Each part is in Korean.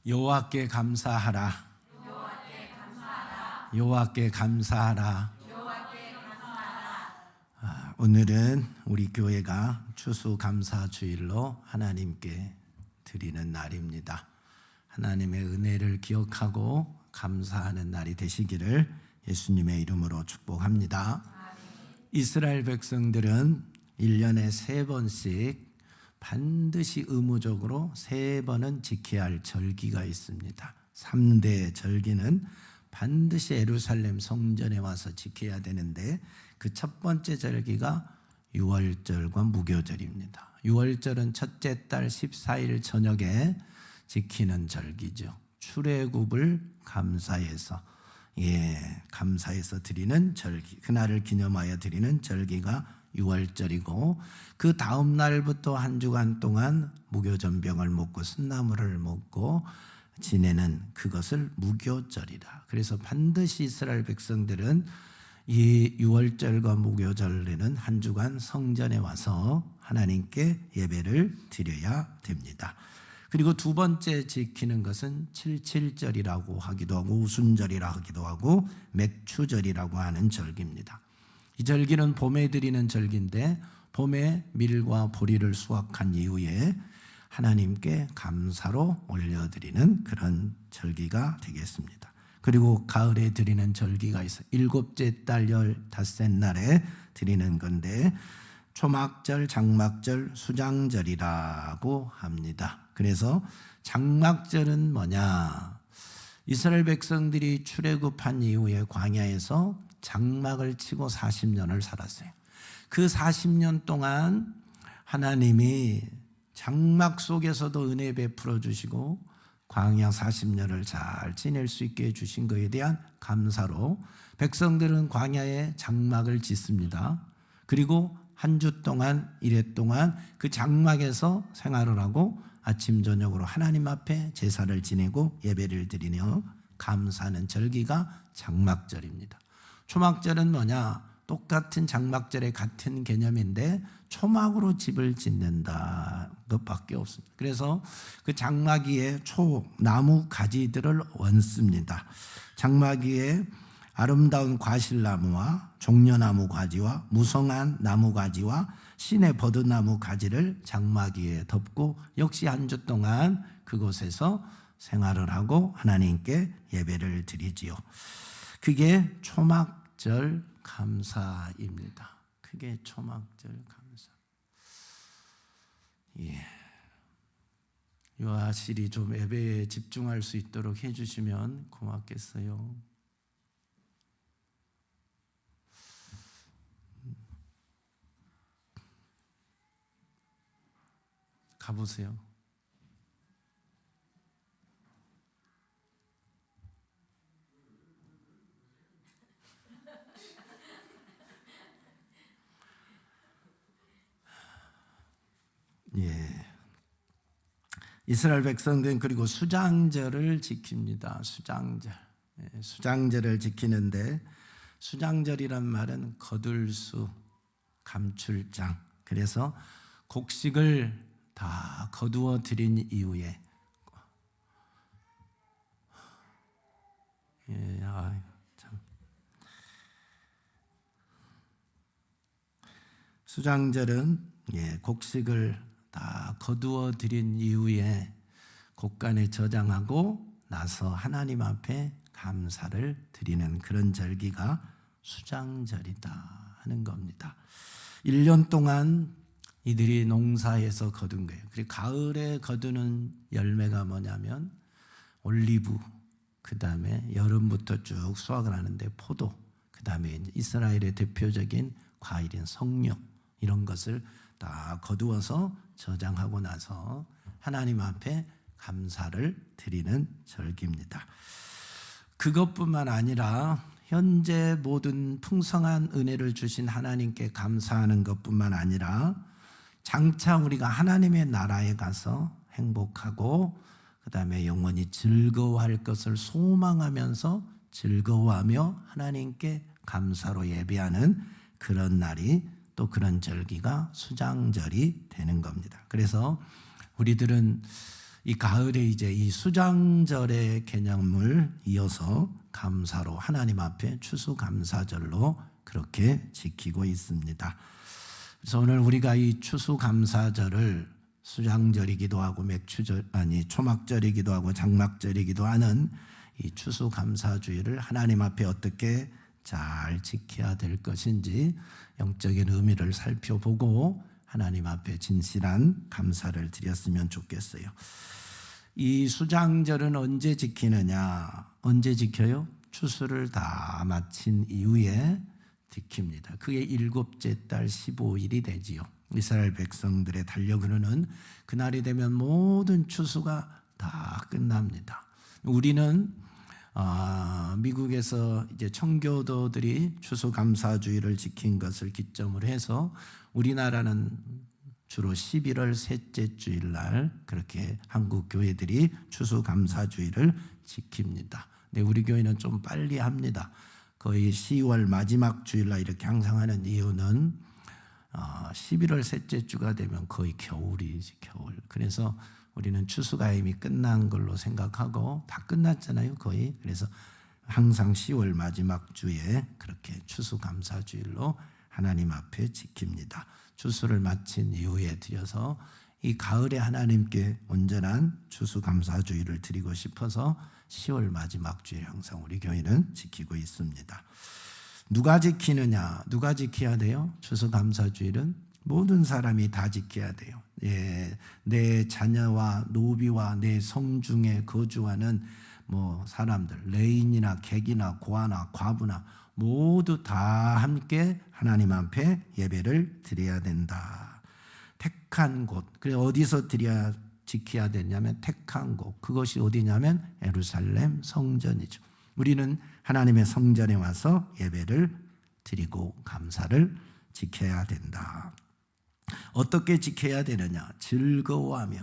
여호와께 감사하라. 여호와께 감사하라. 오늘은 우리 교회가 추수감사주일로 하나님께 드리는 날입니다. 하나님의 은혜를 기억하고 감사하는 날이 되시기를 예수님의 이름으로 축복합니다. 이스라엘 백성들은 1년에 3번씩 반드시 의무적으로 3번은 지켜야 할 절기가 있습니다. 3대 절기는 반드시 예루살렘 성전에 와서 지켜야 되는데 그 첫 번째 절기가 유월절과 무교절입니다. 유월절은 첫째 달 14일 저녁에 지키는 절기죠. 출애굽을 감사해서 드리는 절기, 그날을 기념하여 드리는 절기가 유월절이고, 그 다음 날부터 한 주간 동안 무교전병을 먹고 순나물을 먹고 지내는 그것을 무교절이라. 그래서 반드시 이스라엘 백성들은 이 유월절과 무교절에는 한 주간 성전에 와서 하나님께 예배를 드려야 됩니다. 그리고 두 번째 지키는 것은 칠칠절이라고 하기도 하고 우순절이라 하기도 하고 맥추절이라고 하는 절기입니다. 이 절기는 봄에 드리는 절기인데, 봄에 밀과 보리를 수확한 이후에 하나님께 감사로 올려드리는 그런 절기가 되겠습니다. 그리고 가을에 드리는 절기가 있어요. 7째 달 15날에 드리는 건데 초막절, 장막절, 수장절이라고 합니다. 그래서 장막절은 뭐냐? 이스라엘 백성들이 출애굽한 이후에 광야에서 장막을 치고 40년을 살았어요. 그 40년 동안 하나님이 장막 속에서도 은혜 베풀어 주시고 광야 40년을 잘 지낼 수 있게 해주신 것에 대한 감사로 백성들은 광야에 장막을 짓습니다. 그리고 한 주 동안, 이래 동안 그 장막에서 생활을 하고 아침 저녁으로 하나님 앞에 제사를 지내고 예배를 드리며 감사하는 절기가 장막절입니다. 초막절은 뭐냐? 똑같은 장막절의 같은 개념인데 초막으로 집을 짓는다 것밖에 없습니다. 그래서 그 장막 위에 나무 가지들을 얹습니다. 장막 위에 아름다운 과실나무와 종려나무 가지와 무성한 나무 가지와 시내 버드나무 가지를 장막 위에 덮고 역시 한 주 동안 그곳에서 생활을 하고 하나님께 예배를 드리지요. 그게 초막절 감사입니다. 그게 초막절 감사. 요하실이 좀 예배에 집중할 수 있도록 해주시면 고맙겠어요. 가보세요. 이스라엘 백성들은 그리고 수장절을 지킵니다. 수장절을 지키는데, 수장절이란 말은 거둘수, 감출장. 그래서 곡식을 다 거두어 드린 이후에 수장절은 곡식을 다 거두어 드린 이후에 곡간에 저장하고 나서 하나님 앞에 감사를 드리는 그런 절기가 수장절이다 하는 겁니다. 1년 동안 이들이 농사에서 거둔 거예요. 그리고 가을에 거두는 열매가 뭐냐면 올리브, 그 다음에 여름부터 쭉 수확을 하는데 포도, 그 다음에 이스라엘의 대표적인 과일인 석류, 이런 것을 다 거두어서 저장하고 나서 하나님 앞에 감사를 드리는 절기입니다. 그것뿐만 아니라 현재 모든 풍성한 은혜를 주신 하나님께 감사하는 것뿐만 아니라 장차 우리가 하나님의 나라에 가서 행복하고 그 다음에 영원히 즐거워할 것을 소망하면서 즐거워하며 하나님께 감사로 예배하는 그런 날이, 또 그런 절기가 수장절이 되는 겁니다. 그래서 우리들은 이 가을에 이제 이 수장절의 개념을 이어서 감사로 하나님 앞에 추수감사절로 그렇게 지키고 있습니다. 그래서 오늘 우리가 이 추수감사절을 수장절이기도 하고 초막절이기도 하고 장막절이기도 하는 이 추수감사주의를 하나님 앞에 어떻게 잘 지켜야 될 것인지 영적인 의미를 살펴보고 하나님 앞에 진실한 감사를 드렸으면 좋겠어요. 이 수장절은 언제 지키느냐? 언제 지켜요? 추수를 다 마친 이후에 지킵니다. 그게 7째 달 15일이 되지요. 이스라엘 백성들의 달력으로는 그날이 되면 모든 추수가 다 끝납니다. 우리는 미국에서 이제 청교도들이 추수감사주의를 지킨 것을 기점으로 해서 우리나라는 주로 11월 셋째 주일 날 그렇게 한국 교회들이 추수감사주의를 지킵니다. 근데 우리 교회는 좀 빨리 합니다. 거의 10월 마지막 주일 날 이렇게 항상 하는 이유는 11월 셋째 주가 되면 거의 겨울이지, 겨울. 그래서 우리는 추수가 이미 끝난 걸로 생각하고 다 끝났잖아요, 거의. 그래서 항상 10월 마지막 주에 그렇게 추수감사주일로 하나님 앞에 지킵니다. 추수를 마친 이후에 드려서 이 가을에 하나님께 온전한 추수감사주일을 드리고 싶어서 10월 마지막 주에 항상 우리 교회는 지키고 있습니다. 누가 지키느냐? 누가 지켜야 돼요? 추수감사주일은 모든 사람이 다 지켜야 돼요. 내 자녀와 노비와 내 성중에 거주하는 사람들, 레인이나 객이나 고아나 과부나 모두 다 함께 하나님 앞에 예배를 드려야 된다. 택한 곳, 그래 어디서 지켜야 되냐면 택한 곳, 그것이 어디냐면 예루살렘 성전이죠. 우리는 하나님의 성전에 와서 예배를 드리고 감사를 지켜야 된다. 어떻게 지켜야 되느냐? 즐거워하며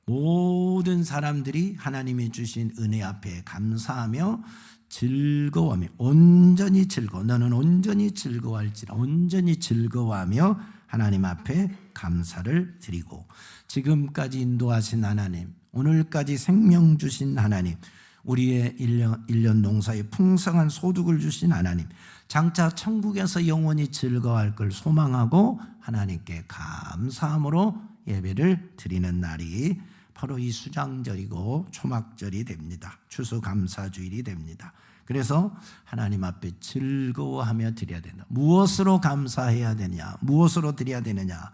모든 사람들이 하나님이 주신 은혜 앞에 감사하며 즐거워하며 온전히 즐거워. 너는 온전히 즐거워할지라. 온전히 즐거워하며 하나님 앞에 감사를 드리고 지금까지 인도하신 하나님, 오늘까지 생명 주신 하나님, 우리의 1년 농사에 풍성한 소득을 주신 하나님, 장차 천국에서 영원히 즐거워할 걸 소망하고 하나님께 감사함으로 예배를 드리는 날이 바로 이 수장절이고 초막절이 됩니다. 추수감사주일이 됩니다. 그래서 하나님 앞에 즐거워하며 드려야 된다. 무엇으로 감사해야 되냐? 무엇으로 드려야 되느냐?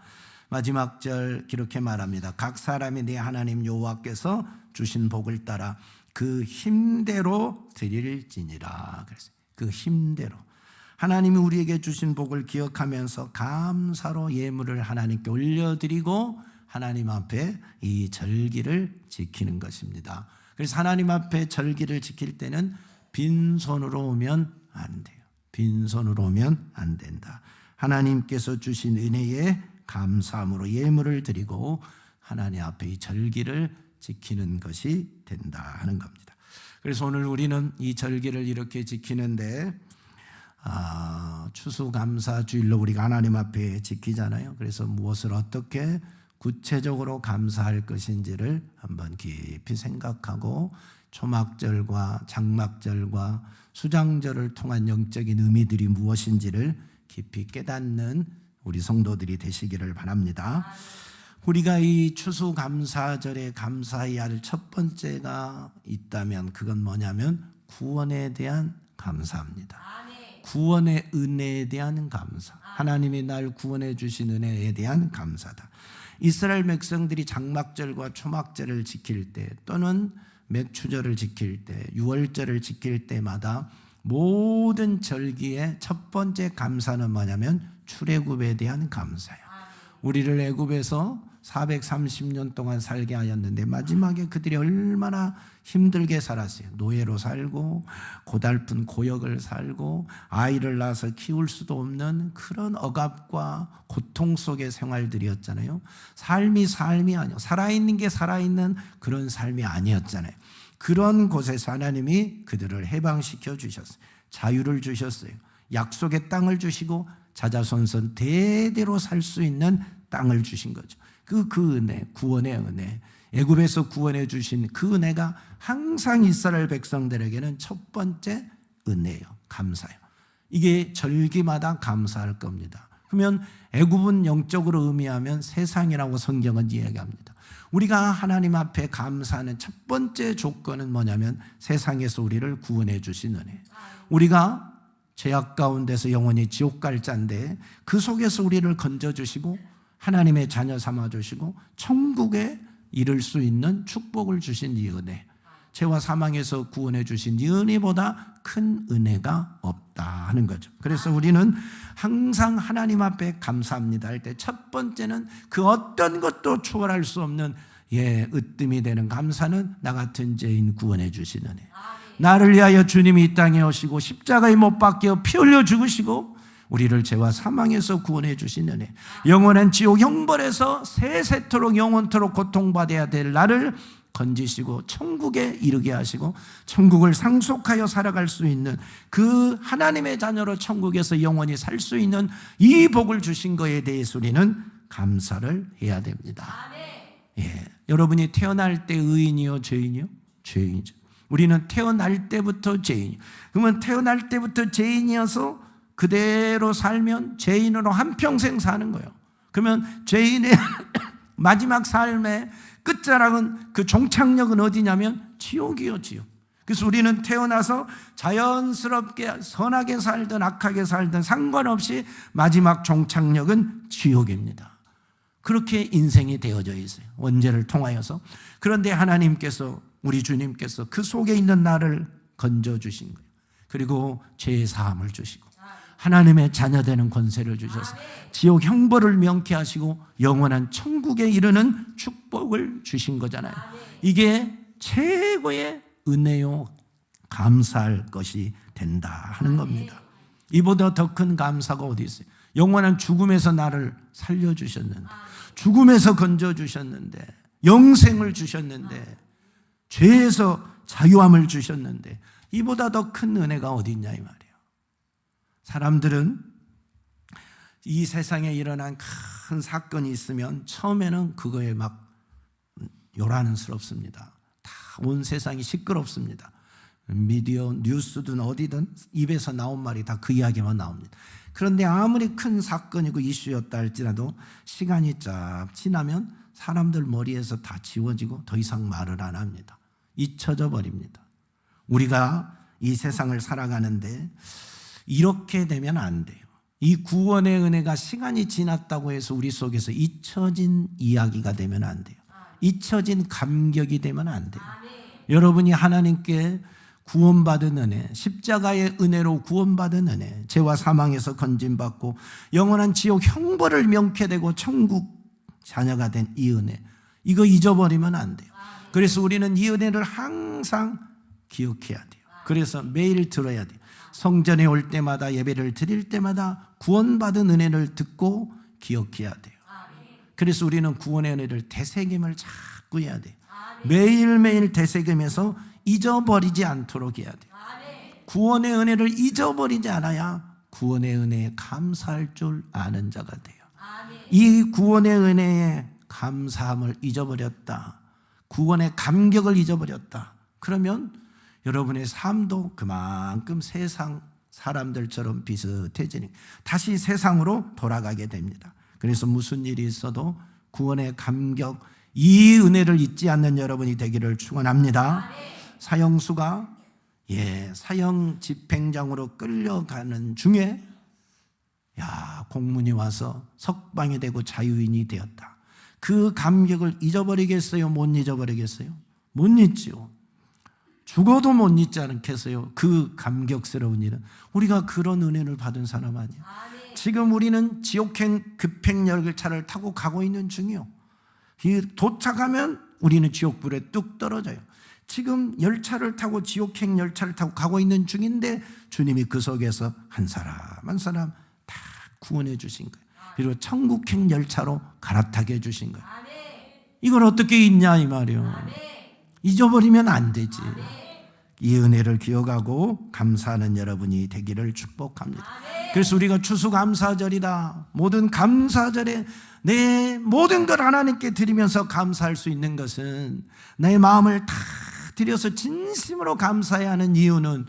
마지막 절 이렇게 말합니다. 각 사람이 내 하나님 여호와께서 주신 복을 따라 그 힘대로 드릴지니라. 그래서 그 힘대로 하나님이 우리에게 주신 복을 기억하면서 감사로 예물을 하나님께 올려드리고 하나님 앞에 이 절기를 지키는 것입니다. 그래서 하나님 앞에 절기를 지킬 때는 빈손으로 오면 안 돼요. 빈손으로 오면 안 된다. 하나님께서 주신 은혜에 감사함으로 예물을 드리고 하나님 앞에 이 절기를 지키는 것이 된다 하는 겁니다. 그래서 오늘 우리는 이 절기를 이렇게 지키는데 추수감사주일로 우리가 하나님 앞에 지키잖아요. 그래서 무엇을 어떻게 구체적으로 감사할 것인지를 한번 깊이 생각하고 초막절과 장막절과 수장절을 통한 영적인 의미들이 무엇인지를 깊이 깨닫는 우리 성도들이 되시기를 바랍니다. 우리가 이 추수감사절에 감사해야 할 첫 번째가 있다면 그건 뭐냐면 구원에 대한 감사입니다. 구원의 은혜에 대한 감사. 하나님이 날 구원해 주신 은혜에 대한 감사다. 이스라엘 백성들이 장막절과 초막절을 지킬 때 또는 맥추절을 지킬 때, 유월절을 지킬 때마다 모든 절기의 첫 번째 감사는 뭐냐면 출애굽에 대한 감사예요. 우리를 애굽에서 430년 동안 살게 하였는데 마지막에 그들이 얼마나 힘들게 살았어요. 노예로 살고 고달픈 고역을 살고 아이를 낳아서 키울 수도 없는 그런 억압과 고통 속의 생활들이었잖아요. 삶이 아니요. 살아있는 게 살아있는 그런 삶이 아니었잖아요. 그런 곳에서 하나님이 그들을 해방시켜 주셨어요. 자유를 주셨어요. 약속의 땅을 주시고 자자손손 대대로 살 수 있는 땅을 주신 거죠. 그 은혜, 구원의 은혜, 애굽에서 구원해 주신 그 은혜가 항상 이스라엘 백성들에게는 첫 번째 은혜예요. 감사예요. 이게 절기마다 감사할 겁니다. 그러면 애굽은 영적으로 의미하면 세상이라고 성경은 이야기합니다. 우리가 하나님 앞에 감사하는 첫 번째 조건은 뭐냐면 세상에서 우리를 구원해 주신 은혜. 우리가 죄악 가운데서 영원히 지옥 갈 자인데 그 속에서 우리를 건져주시고 하나님의 자녀 삼아주시고 천국에 이를 수 있는 축복을 주신 이 은혜, 죄와 사망에서 구원해 주신 이 은혜보다 큰 은혜가 없다 하는 거죠. 그래서 우리는 항상 하나님 앞에 감사합니다 할 때 첫 번째는 그 어떤 것도 초월할 수 없는 으뜸이 되는 감사는 나 같은 죄인 구원해 주신 은혜. 나를 위하여 주님이 이 땅에 오시고 십자가에 못 박혀 피 흘려 죽으시고 우리를 죄와 사망에서 구원해 주신 은혜, 영원한 지옥 형벌에서 세세토록 영원토록 고통받아야 될 나를 건지시고 천국에 이르게 하시고 천국을 상속하여 살아갈 수 있는 그 하나님의 자녀로 천국에서 영원히 살 수 있는 이 복을 주신 것에 대해서 우리는 감사를 해야 됩니다. 여러분이 태어날 때 의인이요 죄인이요? 죄인이죠. 우리는 태어날 때부터 죄인이요. 그러면 태어날 때부터 죄인이어서 그대로 살면 죄인으로 한평생 사는 거예요. 그러면 죄인의 마지막 삶의 끝자락은, 그 종착역은 어디냐면 지옥이요, 지옥. 그래서 우리는 태어나서 자연스럽게 선하게 살든 악하게 살든 상관없이 마지막 종착역은 지옥입니다. 그렇게 인생이 되어져 있어요, 원죄를 통하여서. 그런데 하나님께서, 우리 주님께서 그 속에 있는 나를 건져주신 거예요. 그리고 죄의 사함을 주시고 하나님의 자녀되는 권세를 주셔서 지옥 형벌을 명쾌하시고 영원한 천국에 이르는 축복을 주신 거잖아요. 이게 최고의 은혜요, 감사할 것이 된다 하는 겁니다. 이보다 더 큰 감사가 어디 있어요? 영원한 죽음에서 나를 살려주셨는데, 죽음에서 건져주셨는데, 영생을 주셨는데, 죄에서 자유함을 주셨는데, 이보다 더 큰 은혜가 어디 있냐 이 말이에요. 사람들은 이 세상에 일어난 큰 사건이 있으면 처음에는 그거에 막 요란스럽습니다. 다 온 세상이 시끄럽습니다. 미디어, 뉴스든 어디든 입에서 나온 말이 다 그 이야기만 나옵니다. 그런데 아무리 큰 사건이고 이슈였다 할지라도 시간이 쫙 지나면 사람들 머리에서 다 지워지고 더 이상 말을 안 합니다. 잊혀져 버립니다. 우리가 이 세상을 살아가는데 이렇게 되면 안 돼요. 이 구원의 은혜가 시간이 지났다고 해서 우리 속에서 잊혀진 이야기가 되면 안 돼요. 잊혀진 감격이 되면 안 돼요. 여러분이 하나님께 구원받은 은혜, 십자가의 은혜로 구원받은 은혜, 죄와 사망에서 건진받고 영원한 지옥 형벌을 명쾌되고 천국 자녀가 된 이 은혜, 이거 잊어버리면 안 돼요. 그래서 우리는 이 은혜를 항상 기억해야 돼요. 그래서 매일 들어야 돼요. 성전에 올 때마다, 예배를 드릴 때마다 구원받은 은혜를 듣고 기억해야 돼요. 그래서 우리는 구원의 은혜를 되새김을 자꾸 해야 돼요. 매일매일 되새김해서 잊어버리지 않도록 해야 돼요. 구원의 은혜를 잊어버리지 않아야 구원의 은혜에 감사할 줄 아는 자가 돼요. 이 구원의 은혜에 감사함을 잊어버렸다, 구원의 감격을 잊어버렸다, 그러면 여러분의 삶도 그만큼 세상 사람들처럼 비슷해지니 다시 세상으로 돌아가게 됩니다. 그래서 무슨 일이 있어도 구원의 감격, 이 은혜를 잊지 않는 여러분이 되기를 축원합니다. 사형수가 사형 집행장으로 끌려가는 중에 공문이 와서 석방이 되고 자유인이 되었다. 그 감격을 잊어버리겠어요? 못 잊어버리겠어요? 못 잊지요. 죽어도 못 잊지 않겠어요? 그 감격스러운 일은. 우리가 그런 은혜를 받은 사람 아니에요? 지금 우리는 지옥행 급행열차를 타고 가고 있는 중이요. 도착하면 우리는 지옥불에 뚝 떨어져요. 지금 열차를 타고, 지옥행 열차를 타고 가고 있는 중인데 주님이 그 속에서 한 사람 한 사람 다 구원해 주신 거예요. 그리고 천국행 열차로 갈아타게 해주신 거예요. 이걸 어떻게 잊냐 이 말이에요. 잊어버리면 안 되지. 이 은혜를 기억하고 감사하는 여러분이 되기를 축복합니다. 그래서 우리가 추수감사절이다, 모든 감사절에 내 모든 걸 하나님께 드리면서 감사할 수 있는 것은, 내 마음을 다 드려서 진심으로 감사해야 하는 이유는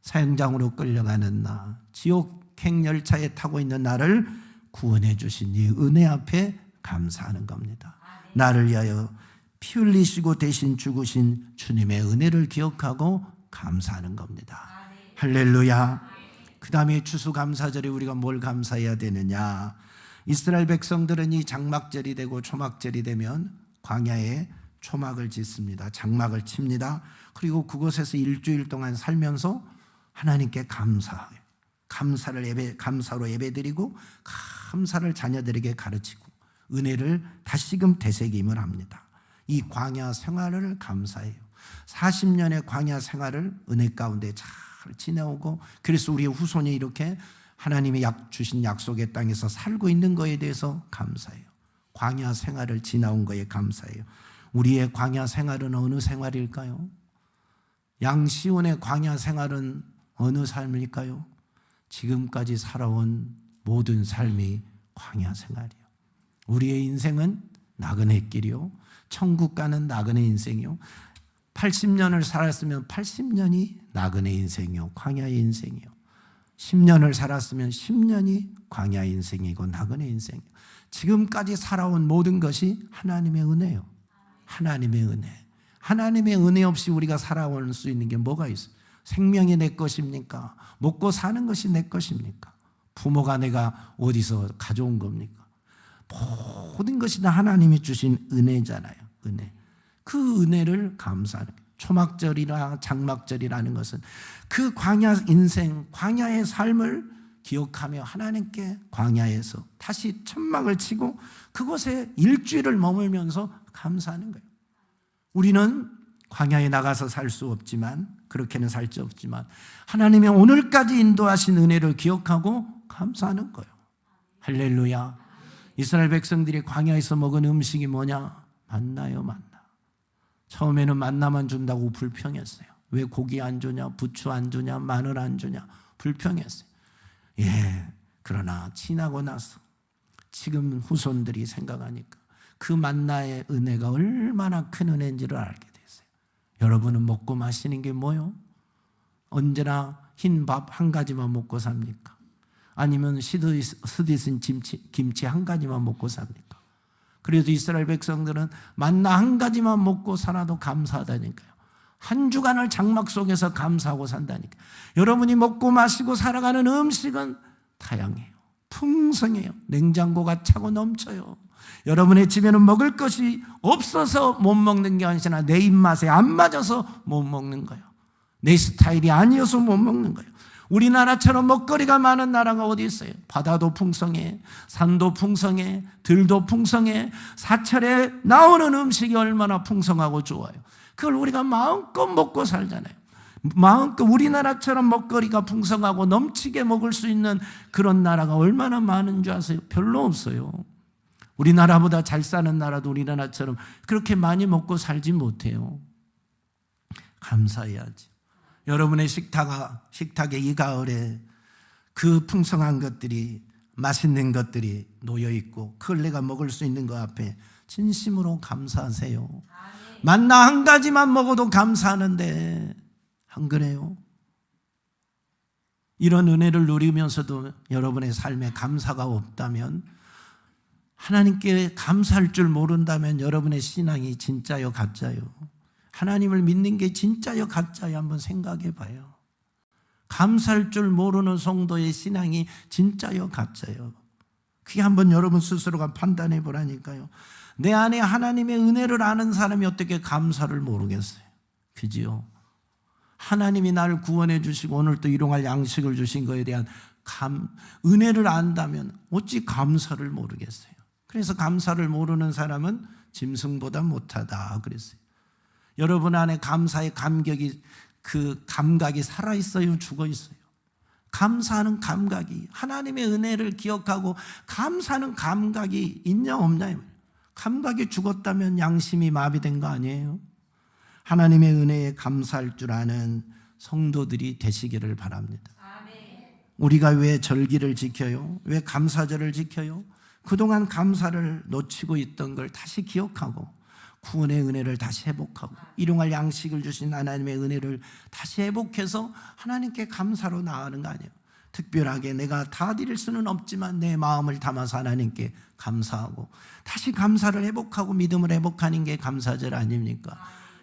사형장으로 끌려가는 나, 지옥행 열차에 타고 있는 나를 구원해 주신 이 은혜 앞에 감사하는 겁니다. 나를 위하여 피 흘리시고 대신 죽으신 주님의 은혜를 기억하고 감사하는 겁니다. 할렐루야. 그 다음에 추수감사절에 우리가 뭘 감사해야 되느냐? 이스라엘 백성들은 이 장막절이 되고 초막절이 되면 광야에 초막을 짓습니다. 장막을 칩니다. 그리고 그곳에서 일주일 동안 살면서 하나님께 감사해요. 감사로 예배드리고 감사를 자녀들에게 가르치고 은혜를 다시금 되새김을 합니다. 이 광야 생활을 감사해요. 40년의 광야 생활을 은혜 가운데 잘 지내오고, 그래서 우리의 후손이 이렇게 하나님이 주신 약속의 땅에서 살고 있는 것에 대해서 감사해요. 광야 생활을 지나온 것에 감사해요. 우리의 광야 생활은 어느 생활일까요? 양시온의 광야 생활은 어느 삶일까요? 지금까지 살아온 모든 삶이 광야 생활이요. 우리의 인생은 나그네 길이요, 천국 가는 나그네 인생이요. 80년을 살았으면 80년이 나그네 인생이요, 광야의 인생이요. 10년을 살았으면 10년이 광야의 인생이고 나그네 인생이요. 지금까지 살아온 모든 것이 하나님의 은혜요. 하나님의 은혜. 하나님의 은혜 없이 우리가 살아올 수 있는 게 뭐가 있어요? 생명이 내 것입니까? 먹고 사는 것이 내 것입니까? 부모가 내가 어디서 가져온 겁니까? 모든 것이 다 하나님이 주신 은혜잖아요. 은혜. 그 은혜를 감사하는 거예요. 초막절이나 장막절이라는 것은 그 광야 인생, 광야의 삶을 기억하며 하나님께 광야에서 다시 천막을 치고 그곳에 일주일을 머물면서 감사하는 거예요. 우리는 광야에 나가서 살 수 없지만, 그렇게는 살 수 없지만 하나님의 오늘까지 인도하신 은혜를 기억하고 감사하는 거예요. 할렐루야. 이스라엘 백성들이 광야에서 먹은 음식이 뭐냐? 만나요, 만나. 처음에는 만나만 준다고 불평했어요. 왜 고기 안 주냐, 부추 안 주냐, 마늘 안 주냐, 불평했어요. 그러나 지나고 나서 지금 후손들이 생각하니까 그 만나의 은혜가 얼마나 큰 은혜인지를 알게 됐어요. 여러분은 먹고 마시는 게 뭐요? 언제나 흰 밥 한 가지만 먹고 삽니까? 아니면 스디슨 김치 한 가지만 먹고 삽니까? 그래도 이스라엘 백성들은 만나 한 가지만 먹고 살아도 감사하다니까요. 한 주간을 장막 속에서 감사하고 산다니까요. 여러분이 먹고 마시고 살아가는 음식은 다양해요. 풍성해요. 냉장고가 차고 넘쳐요. 여러분의 집에는 먹을 것이 없어서 못 먹는 게 아니라 내 입맛에 안 맞아서 못 먹는 거예요. 내 스타일이 아니어서 못 먹는 거예요. 우리나라처럼 먹거리가 많은 나라가 어디 있어요? 바다도 풍성해, 산도 풍성해, 들도 풍성해, 사철에 나오는 음식이 얼마나 풍성하고 좋아요. 그걸 우리가 마음껏 먹고 살잖아요. 마음껏 우리나라처럼 먹거리가 풍성하고 넘치게 먹을 수 있는 그런 나라가 얼마나 많은 줄 아세요? 별로 없어요. 우리나라보다 잘 사는 나라도 우리나라처럼 그렇게 많이 먹고 살지 못해요. 감사해야지. 여러분의 식탁에 이 가을에 그 풍성한 것들이, 맛있는 것들이 놓여있고 그걸 내가 먹을 수 있는 것 앞에 진심으로 감사하세요. 만나 한 가지만 먹어도 감사하는데 안 그래요? 이런 은혜를 누리면서도 여러분의 삶에 감사가 없다면, 하나님께 감사할 줄 모른다면 여러분의 신앙이 진짜요 가짜요? 하나님을 믿는 게 진짜요 가짜요? 한번 생각해 봐요. 감사할 줄 모르는 성도의 신앙이 진짜요 가짜요? 그게 한번 여러분 스스로가 판단해 보라니까요. 내 안에 하나님의 은혜를 아는 사람이 어떻게 감사를 모르겠어요? 그지요? 하나님이 나를 구원해 주시고 오늘 또 일용할 양식을 주신 것에 대한 은혜를 안다면 어찌 감사를 모르겠어요? 그래서 감사를 모르는 사람은 짐승보다 못하다 그랬어요. 여러분 안에 감사의 감각이 살아있어요, 죽어있어요? 감사하는 감각이, 하나님의 은혜를 기억하고 감사하는 감각이 있냐 없냐? 감각이 죽었다면 양심이 마비된 거 아니에요? 하나님의 은혜에 감사할 줄 아는 성도들이 되시기를 바랍니다. 우리가 왜 절기를 지켜요? 왜 감사절을 지켜요? 그동안 감사를 놓치고 있던 걸 다시 기억하고 구원의 은혜를 다시 회복하고 일용할 양식을 주신 하나님의 은혜를 다시 회복해서 하나님께 감사로 나아가는 거 아니에요. 특별하게 내가 다 드릴 수는 없지만 내 마음을 담아서 하나님께 감사하고 다시 감사를 회복하고 믿음을 회복하는 게 감사절 아닙니까?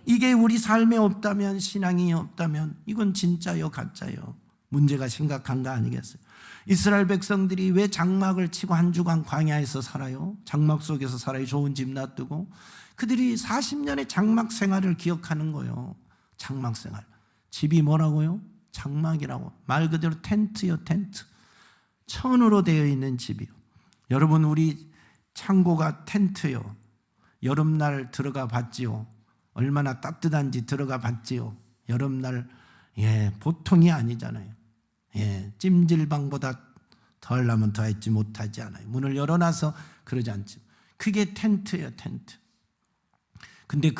이게 우리 삶에 없다면, 신앙이 없다면 이건 진짜요 가짜요? 문제가 심각한 거 아니겠어요? 이스라엘 백성들이 왜 장막을 치고 한 주간 광야에서 살아요? 장막 속에서 살아요. 좋은 집 놔두고. 그들이 40년의 장막 생활을 기억하는 거예요. 장막 생활. 집이 뭐라고요? 장막이라고. 말 그대로 텐트요, 텐트. 천으로 되어 있는 집이요. 여러분, 우리 창고가 텐트요. 여름날 들어가 봤지요. 얼마나 따뜻한지 들어가 봤지요. 여름날 보통이 아니잖아요. 찜질방보다 덜 나면 더했지 못하지 않아요. 문을 열어놔서 그러지 않죠. 그게 텐트예요, 텐트. 근데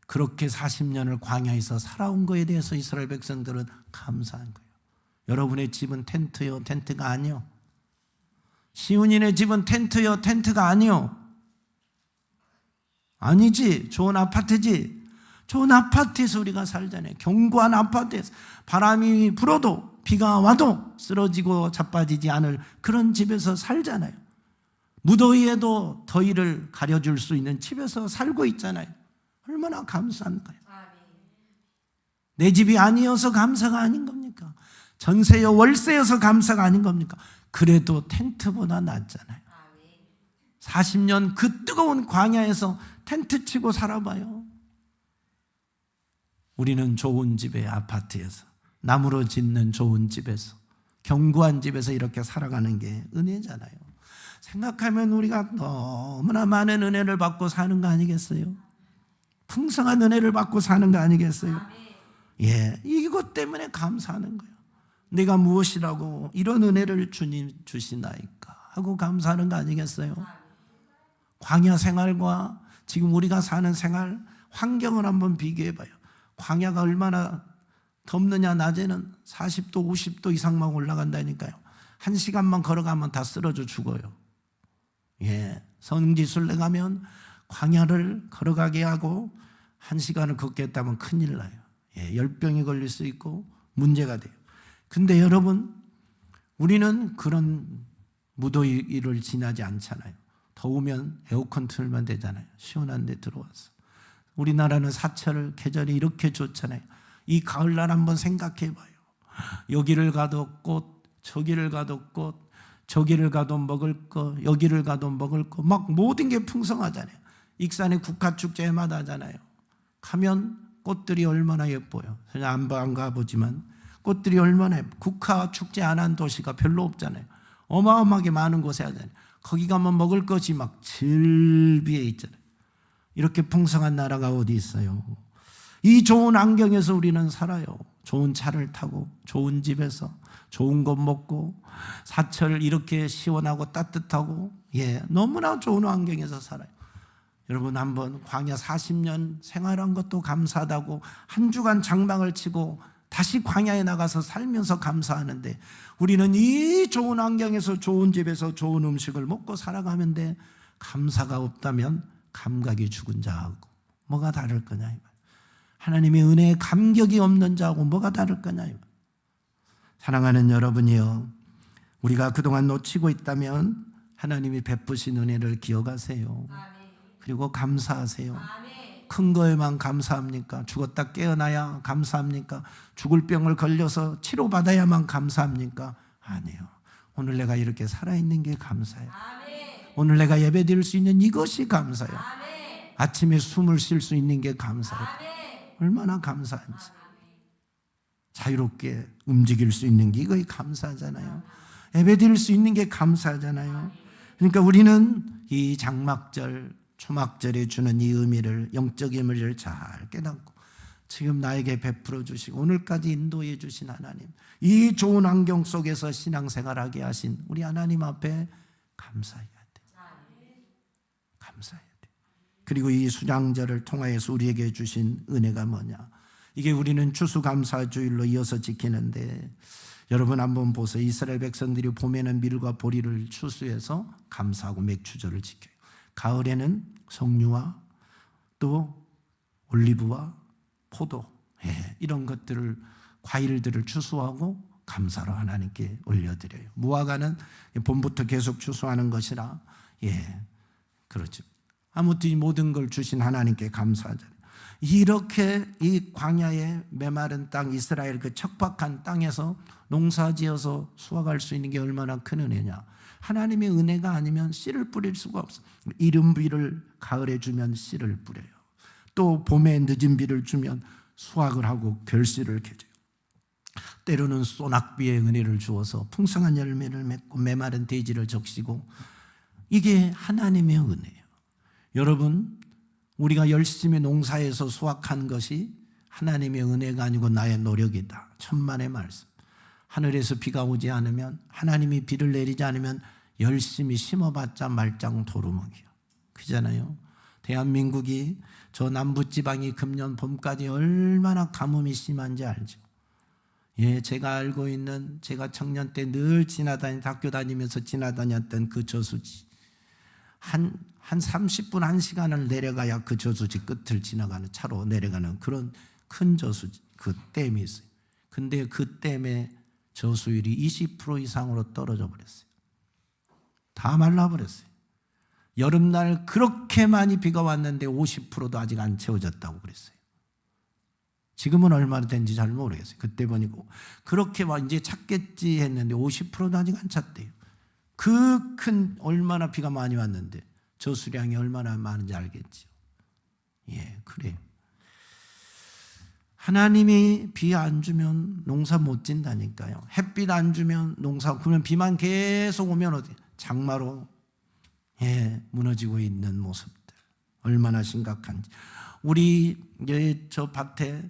그렇게 40년을 광야에서 살아온 거에 대해서 이스라엘 백성들은 감사한 거예요. 여러분의 집은 텐트요, 텐트가 아니요. 시온이네 집은 텐트요, 텐트가 아니요. 아니지. 좋은 아파트지. 좋은 아파트에서 우리가 살잖아요. 견고한 아파트에서 바람이 불어도 비가 와도 쓰러지고 자빠지지 않을 그런 집에서 살잖아요. 무더위에도 더위를 가려줄 수 있는 집에서 살고 있잖아요. 얼마나 감사한가요? 내 집이 아니어서 감사가 아닌 겁니까? 전세여 월세여서 감사가 아닌 겁니까? 그래도 텐트보다 낫잖아요. 40년 그 뜨거운 광야에서 텐트 치고 살아봐요. 우리는 좋은 집에, 아파트에서, 나무로 짓는 좋은 집에서, 견고한 집에서 이렇게 살아가는 게 은혜잖아요. 생각하면 우리가 너무나 많은 은혜를 받고 사는 거 아니겠어요? 풍성한 은혜를 받고 사는 거 아니겠어요? 이것 때문에 감사하는 거예요. 내가 무엇이라고 이런 은혜를 주님 주시나이까 하고 감사하는 거 아니겠어요? 광야 생활과 지금 우리가 사는 생활 환경을 한번 비교해 봐요. 광야가 얼마나 덥느냐. 낮에는 40도 50도 이상만 올라간다니까요. 1시간만 걸어가면 다 쓰러져 죽어요. 성지순례 가면 광야를 걸어가게 하고 1시간을 걷겠다면 큰일 나요. 열병이 걸릴 수 있고 문제가 돼요. 근데 여러분, 우리는 그런 무더위를 지나지 않잖아요. 더우면 에어컨 틀면 되잖아요. 시원한 데 들어와서. 우리나라는 사철 계절이 이렇게 좋잖아요. 이 가을날 한번 생각해 봐요. 여기를 가도 꽃, 저기를 가도 꽃, 저기를 가도 먹을 거, 여기를 가도 먹을 거, 막 모든 게 풍성하잖아요. 익산의 국화축제마다 하잖아요. 가면 꽃들이 얼마나 예뻐요. 안 가보지만 꽃들이 얼마나 예뻐요. 국화축제 안 한 도시가 별로 없잖아요. 어마어마하게 많은 곳에 하잖아요. 거기 가면 먹을 것이 막 즐비해 있잖아요. 이렇게 풍성한 나라가 어디 있어요? 이 좋은 환경에서 우리는 살아요. 좋은 차를 타고 좋은 집에서 좋은 것 먹고 사철 이렇게 시원하고 따뜻하고 너무나 좋은 환경에서 살아요. 여러분, 한번 광야 40년 생활한 것도 감사하다고 한 주간 장막을 치고 다시 광야에 나가서 살면서 감사하는데, 우리는 이 좋은 환경에서 좋은 집에서 좋은 음식을 먹고 살아가면 돼. 감사가 없다면 감각이 죽은 자하고 뭐가 다를 거냐. 하나님의 은혜에 감격이 없는 자하고 뭐가 다를 거냐. 사랑하는 여러분이요, 우리가 그동안 놓치고 있다면 하나님이 베푸신 은혜를 기억하세요. 그리고 감사하세요. 큰 거에만 감사합니까? 죽었다 깨어나야 감사합니까? 죽을 병을 걸려서 치료받아야만 감사합니까? 아니에요. 오늘 내가 이렇게 살아있는 게 감사해요. 오늘 내가 예배드릴 수 있는 이것이 감사해요. 아침에 숨을 쉴 수 있는 게 감사해요. 얼마나 감사한지. 자유롭게 움직일 수 있는 게 이거이 감사하잖아요. 예배드릴 수 있는 게 감사하잖아요. 그러니까 우리는 이 장막절, 초막절에 주는 이 의미를, 영적 의미를 잘 깨닫고 지금 나에게 베풀어 주시고 오늘까지 인도해 주신 하나님, 이 좋은 환경 속에서 신앙생활하게 하신 우리 하나님 앞에 감사해야 돼. 감사해야 돼. 그리고 이 수장절을 통하여서 우리에게 주신 은혜가 뭐냐? 이게 우리는 추수감사주일로 이어서 지키는데, 여러분 한번 보세요. 이스라엘 백성들이 봄에는 밀과 보리를 추수해서 감사하고 맥주절을 지켜요. 가을에는 석류와 또 올리브와 포도, 이런 것들을, 과일들을 추수하고 감사로 하나님께 올려드려요. 무화과는 봄부터 계속 추수하는 것이라, 그렇죠. 아무튼 이 모든 걸 주신 하나님께 감사하잖아요. 이렇게 이 광야의 메마른 땅, 이스라엘 그 척박한 땅에서 농사지어서 수확할 수 있는 게 얼마나 큰 은혜냐. 하나님의 은혜가 아니면 씨를 뿌릴 수가 없어. 이른 비를 가을에 주면 씨를 뿌려요. 또 봄에 늦은 비를 주면 수확을 하고 결실을 맺어요. 때로는 소낙비의 은혜를 주어서 풍성한 열매를 맺고 메마른 대지를 적시고, 이게 하나님의 은혜예요. 여러분, 우리가 열심히 농사해서 수확한 것이 하나님의 은혜가 아니고 나의 노력이다. 천만의 말씀. 하늘에서 비가 오지 않으면, 하나님이 비를 내리지 않으면 열심히 심어봤자 말짱 도루묵이요. 그잖아요. 대한민국이 저 남부지방이 금년 봄까지 얼마나 가뭄이 심한지 알죠. 제가 알고 있는, 제가 청년 때 늘 학교 다니면서 지나다녔던 그 저수지, 한 30분 1시간을 내려가야 그 저수지 끝을 지나가는, 차로 내려가는 그런 큰 저수지, 그 댐이 있어요. 근데 그 댐의 저수율이 20% 이상으로 떨어져 버렸어요. 다 말라버렸어요. 여름날 그렇게 많이 비가 왔는데 50%도 아직 안 채워졌다고 그랬어요. 지금은 얼마나 된지 잘 모르겠어요. 그때 보니까 그렇게 이제 찼겠지 했는데 50%도 아직 안 찼대요. 그 큰, 얼마나 비가 많이 왔는데 저수량이 얼마나 많은지 알겠죠. 그래요. 하나님이 비 안 주면 농사 못 진다니까요. 햇빛 안 주면 농사, 그러면 비만 계속 오면 어디 장마로 무너지고 있는 모습들, 얼마나 심각한지. 우리 저 밭에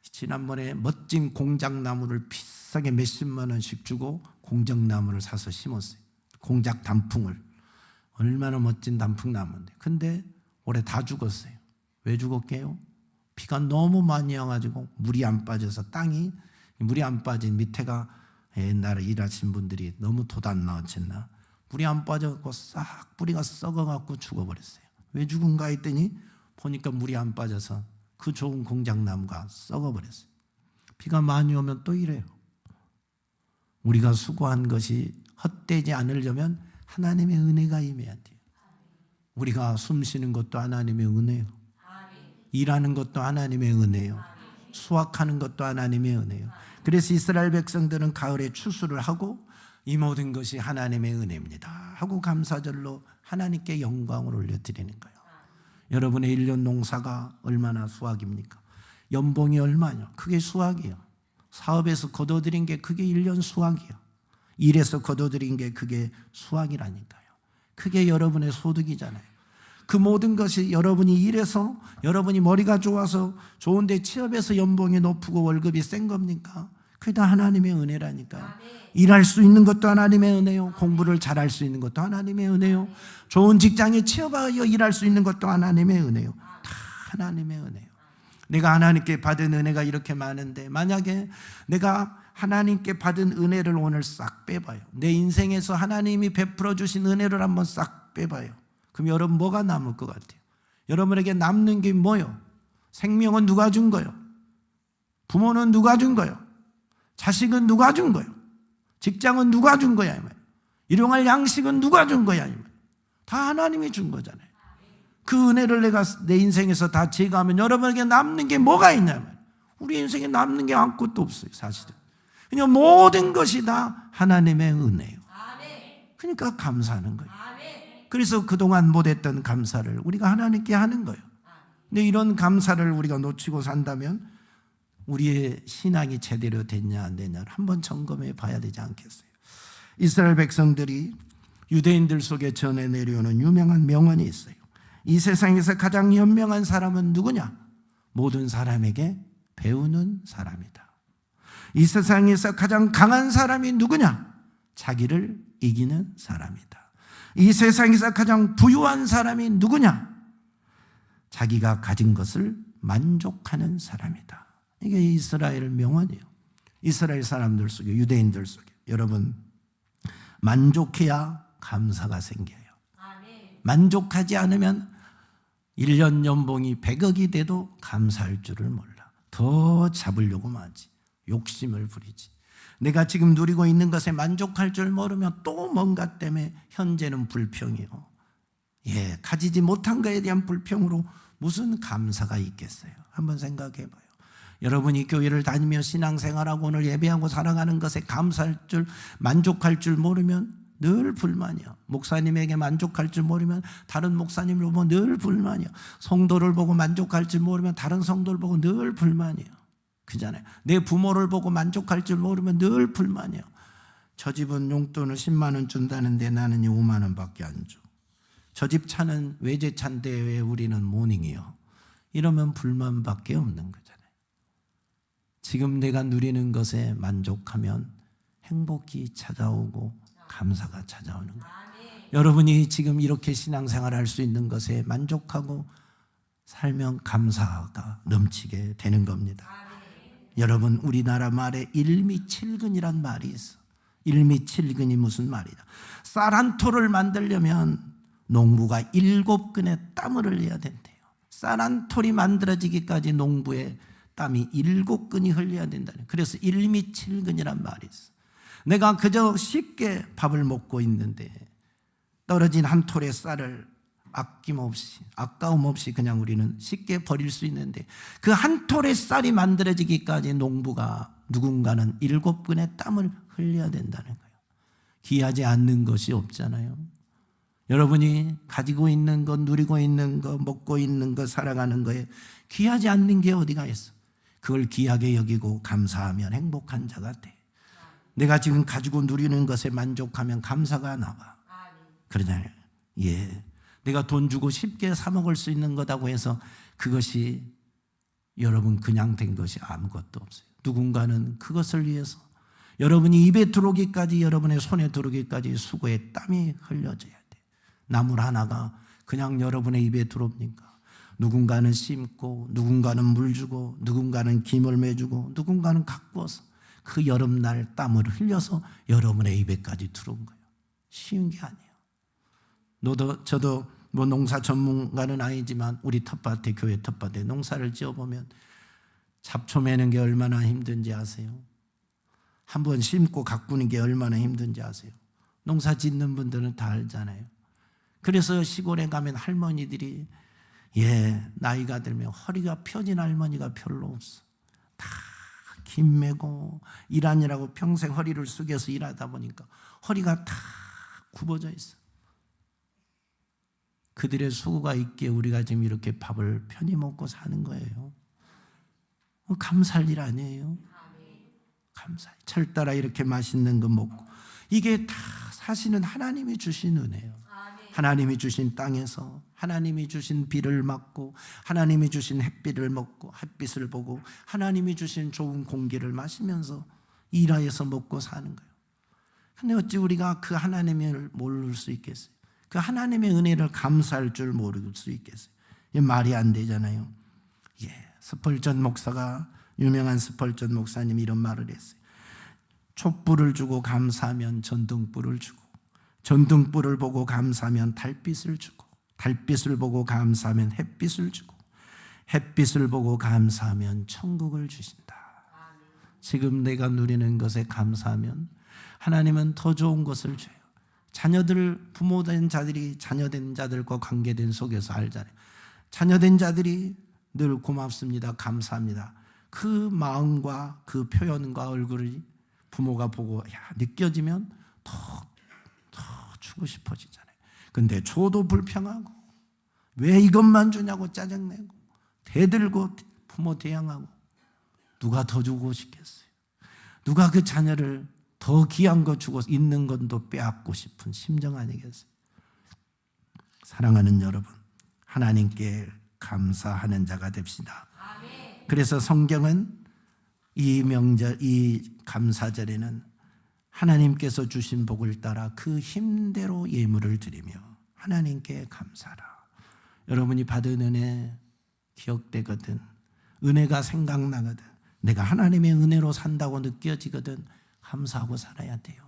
지난번에 멋진 공작나무를 비싸게 몇십만 원씩 주고 공작나무를 사서 심었어요. 공작 단풍을. 얼마나 멋진 단풍나무인데. 근데 올해 다 죽었어요. 왜 죽었게요? 비가 너무 많이 와가지고 물이 안 빠져서, 땅이 물이 안 빠진 밑에가, 옛날에 일하신 분들이 너무 돛 안 나왔었나, 물이 안 빠져갖고 싹 뿌리가 썩어갖고 죽어버렸어요. 왜 죽은가 했더니 보니까 물이 안 빠져서 그 좋은 공작나무가 썩어버렸어요. 비가 많이 오면 또 이래요. 우리가 수고한 것이 헛되지 않으려면 하나님의 은혜가 임해야 돼요. 우리가 숨 쉬는 것도 하나님의 은혜요. 일하는 것도 하나님의 은혜요. 수확하는 것도 하나님의 은혜요. 그래서 이스라엘 백성들은 가을에 추수를 하고 이 모든 것이 하나님의 은혜입니다 하고 감사절로 하나님께 영광을 올려드리는 거예요. 여러분의 1년 농사가 얼마나 수확입니까? 연봉이 얼마냐? 그게 수확이에요. 사업에서 거둬들인 게 그게 1년 수확이에요. 일에서 거둬들인 게 그게 수확이라니까요. 그게 여러분의 소득이잖아요. 그 모든 것이 여러분이 일해서, 여러분이 머리가 좋아서 좋은데 취업해서 연봉이 높고 월급이 센 겁니까? 그게 다 하나님의 은혜라니까요. 일할 수 있는 것도 하나님의 은혜요. 공부를 잘할 수 있는 것도 하나님의 은혜요. 좋은 직장에 취업하여 일할 수 있는 것도 하나님의 은혜요. 다 하나님의 은혜요. 내가 하나님께 받은 은혜가 이렇게 많은데, 만약에 내가 하나님께 받은 은혜를 오늘 싹 빼봐요. 내 인생에서 하나님이 베풀어 주신 은혜를 한번 싹 빼봐요. 그럼 여러분 뭐가 남을 것 같아요? 여러분에게 남는 게 뭐요? 생명은 누가 준 거요? 부모는 누가 준 거요? 자식은 누가 준 거요? 직장은 누가 준 거야? 일용할 양식은 누가 준 거야? 다 하나님이 준 거잖아요. 그 은혜를 내가 내 인생에서 다 제거하면 여러분에게 남는 게 뭐가 있냐면, 우리 인생에 남는 게 아무것도 없어요, 사실은. 그냥 모든 것이 다 하나님의 은혜예요. 그러니까 감사하는 거예요. 그래서 그동안 못했던 감사를 우리가 하나님께 하는 거예요. 근데 이런 감사를 우리가 놓치고 산다면 우리의 신앙이 제대로 됐냐 안 됐냐를 한번 점검해 봐야 되지 않겠어요? 이스라엘 백성들이 유대인들 속에 전해 내려오는 유명한 명언이 있어요. 이 세상에서 가장 현명한 사람은 누구냐? 모든 사람에게 배우는 사람이다. 이 세상에서 가장 강한 사람이 누구냐? 자기를 이기는 사람이다. 이 세상에서 가장 부유한 사람이 누구냐? 자기가 가진 것을 만족하는 사람이다. 이게 이스라엘 명언이에요. 이스라엘 사람들 속에, 유대인들 속에 여러분 만족해야 감사가 생겨요. 만족하지 않으면 1년 연봉이 100억이 돼도 감사할 줄을 몰라. 더 잡으려고 하지. 욕심을 부리지. 내가 지금 누리고 있는 것에 만족할 줄 모르면 또 뭔가 때문에 현재는 불평이요. 가지지 못한 것에 대한 불평으로 무슨 감사가 있겠어요? 한번 생각해 봐요. 여러분이 교회를 다니며 신앙생활하고 오늘 예배하고 살아가는 것에 감사할 줄, 만족할 줄 모르면 늘 불만이야. 목사님에게 만족할 줄 모르면 다른 목사님을 보고 늘 불만이야. 성도를 보고 만족할 줄 모르면 다른 성도를 보고 늘 불만이야. 그잖아요. 내 부모를 보고 만족할 줄 모르면 늘 불만이야. 저 집은 용돈을 10만 원 준다는데 나는 5만 원밖에 안 줘. 저 집 차는 외제차인데 왜 우리는 모닝이요? 이러면 불만밖에 없는 거잖아요. 지금 내가 누리는 것에 만족하면 행복이 찾아오고 감사가 찾아오는 거예요. 여러분이 지금 이렇게 신앙생활을 할 수 있는 것에 만족하고 살면 감사가 넘치게 되는 겁니다. 여러분 우리나라 말에 일미칠근이란 말이 있어. 일미칠근이 무슨 말이냐? 쌀 한 톨을 만들려면 농부가 7근의 땀을 흘려야 된대요. 쌀 한 톨이 만들어지기까지 농부의 땀이 7근이 흘려야 된다는. 그래서 일미칠근이란 말이 있어. 내가 그저 쉽게 밥을 먹고 있는데 떨어진 한 톨의 쌀을 아낌없이, 아까움 없이 그냥 우리는 쉽게 버릴 수 있는데 그 한 톨의 쌀이 만들어지기까지 농부가 누군가는 7근의 땀을 흘려야 된다는 거예요. 귀하지 않는 것이 없잖아요. 여러분이 가지고 있는 것, 누리고 있는 것, 먹고 있는 것, 살아가는 거에 귀하지 않는 게 어디가 있어? 그걸 귀하게 여기고 감사하면 행복한 자가 돼. 내가 지금 가지고 누리는 것에 만족하면 감사가 나와. 그러잖아요. 내가 돈 주고 쉽게 사 먹을 수 있는 거다고 해서 그것이 여러분 그냥 된 것이 아무것도 없어요. 누군가는 그것을 위해서 여러분이 입에 들어오기까지, 여러분의 손에 들어오기까지 수고의 땀이 흘려져야 돼. 나물 하나가 그냥 여러분의 입에 들어옵니까? 누군가는 심고, 누군가는 물 주고, 누군가는 김을 매주고, 누군가는 가꾸어서 그 여름날 땀을 흘려서 여러분의 입에까지 들어온 거예요. 쉬운 게 아니에요. 저도 뭐 농사 전문가는 아니지만 우리 텃밭에, 교회 텃밭에 농사를 지어보면 잡초 매는 게 얼마나 힘든지 아세요? 한번 심고 가꾸는 게 얼마나 힘든지 아세요? 농사 짓는 분들은 다 알잖아요. 그래서 시골에 가면 할머니들이 나이가 들면 허리가 펴진 할머니가 별로 없어. 다 김 매고 일하느라고 평생 허리를 숙여서 일하다 보니까 허리가 다 굽어져 있어. 그들의 수고가 있기에 우리가 지금 이렇게 밥을 편히 먹고 사는 거예요. 감사할 일 아니에요? 감사해. 철따라 이렇게 맛있는 거 먹고, 이게 다 사실은 하나님이 주신 은혜예요. 하나님이 주신 땅에서 하나님이 주신 비를 맞고 하나님이 주신 햇빛을 먹고 햇빛을 보고 하나님이 주신 좋은 공기를 마시면서 일하여서 먹고 사는 거예요. 근데 어찌 우리가 그 하나님을 모를 수 있겠어요? 그 하나님의 은혜를 감사할 줄 모를 수 있겠어요? 말이 안 되잖아요. 스펄전 목사가, 유명한 스펄전 목사님이 이런 말을 했어요. 촛불을 주고 감사하면 전등불을 주고, 전등불을 보고 감사하면 달빛을 주고, 달빛을 보고 감사하면 햇빛을 주고, 햇빛을 보고 감사하면 천국을 주신다. 지금 내가 누리는 것에 감사하면 하나님은 더 좋은 것을 줘요. 자녀들, 부모된 자들이 자녀된 자들과 관계된 속에서 알잖아요. 자녀된 자들이 늘 고맙습니다, 감사합니다, 그 마음과 그 표현과 얼굴이 부모가 보고 느껴지면 더 주고 싶어지잖아요. 근데 줘도 불평하고 왜 이것만 주냐고 짜증내고 대들고 부모 대항하고, 누가 더 주고 싶겠어요? 누가 그 자녀를 더 귀한 거 주고 있는 건도 빼앗고 싶은 심정 아니겠어요? 사랑하는 여러분, 하나님께 감사하는 자가 됩시다. 그래서 성경은 이 명절, 이 감사절에는 하나님께서 주신 복을 따라 그 힘대로 예물을 드리며 하나님께 감사하라. 여러분이 받은 은혜 기억되거든, 은혜가 생각나거든, 내가 하나님의 은혜로 산다고 느껴지거든 감사하고 살아야 돼요.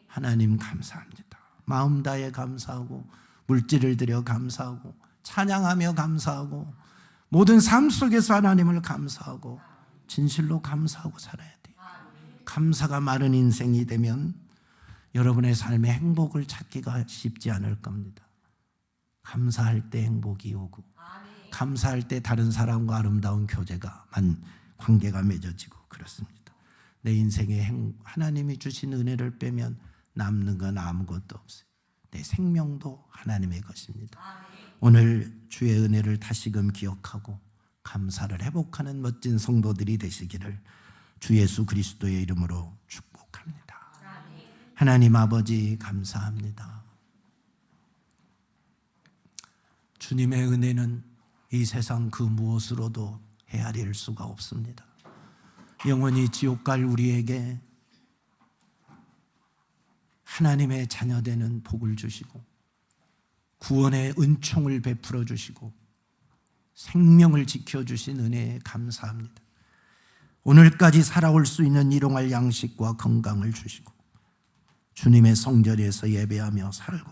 하나님 감사합니다. 마음 다해 감사하고 물질을 들여 감사하고 찬양하며 감사하고 모든 삶 속에서 하나님을 감사하고 진실로 감사하고 살아야 돼요. 감사가 많은 인생이 되면 여러분의 삶의 행복을 찾기가 쉽지 않을 겁니다. 감사할 때 행복이 오고 감사할 때 다른 사람과 아름다운 관계가 맺어지고 그렇습니다. 내 인생에 하나님이 주신 은혜를 빼면 남는 건 아무것도 없어요. 내 생명도 하나님의 것입니다. 오늘 주의 은혜를 다시금 기억하고 감사를 회복하는 멋진 성도들이 되시기를 주 예수 그리스도의 이름으로 축복합니다. 하나님 아버지 감사합니다. 주님의 은혜는 이 세상 그 무엇으로도 헤아릴 수가 없습니다. 영원히 지옥 갈 우리에게 하나님의 자녀되는 복을 주시고 구원의 은총을 베풀어 주시고 생명을 지켜주신 은혜에 감사합니다. 오늘까지 살아올 수 있는 일용할 양식과 건강을 주시고 주님의 성전에서 예배하며 살고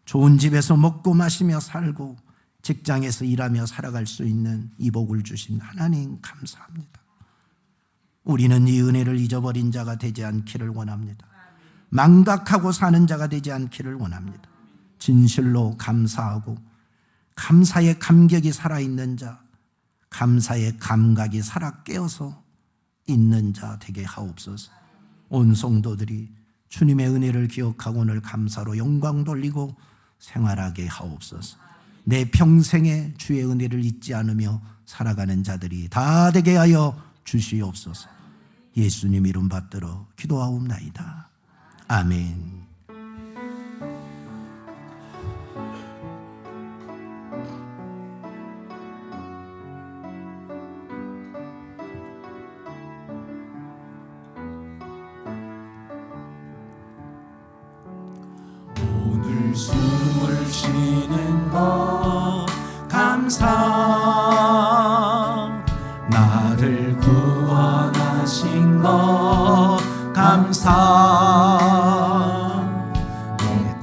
좋은 집에서 먹고 마시며 살고 직장에서 일하며 살아갈 수 있는 이 복을 주신 하나님 감사합니다. 우리는 이 은혜를 잊어버린 자가 되지 않기를 원합니다. 망각하고 사는 자가 되지 않기를 원합니다. 진실로 감사하고 감사의 감격이 살아있는 자, 감사의 감각이 살아 깨어서 있는 자 되게 하옵소서. 온 성도들이 주님의 은혜를 기억하고 오늘 감사로 영광 돌리고 생활하게 하옵소서. 내 평생에 주의 은혜를 잊지 않으며 살아가는 자들이 다 되게 하여 주시옵소서. 예수님 이름 받들어 기도하옵나이다. 아멘. 오늘 숨을 쉬는 것 감사, 나를 구원하신 것 감사,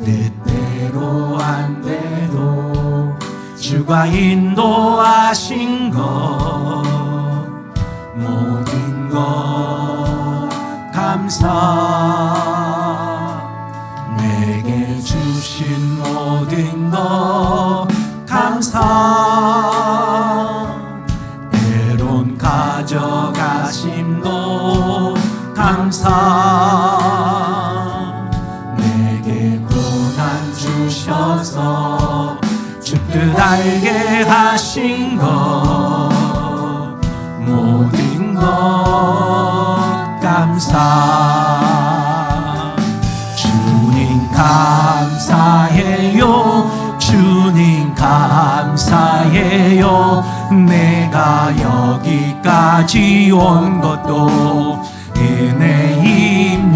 내 뜻대로 안 돼도 주가 인도하신 것 모든 것 감사, 내게 주신 모든 것 감사, 때론 가져가심도 감사, 내게 고난 주셔서 주 뜻 알게 하신 것 모든 것 감사. 주님 감사해요, 주님 감사해요, 내가 여기까지 온 것도 은혜입니다.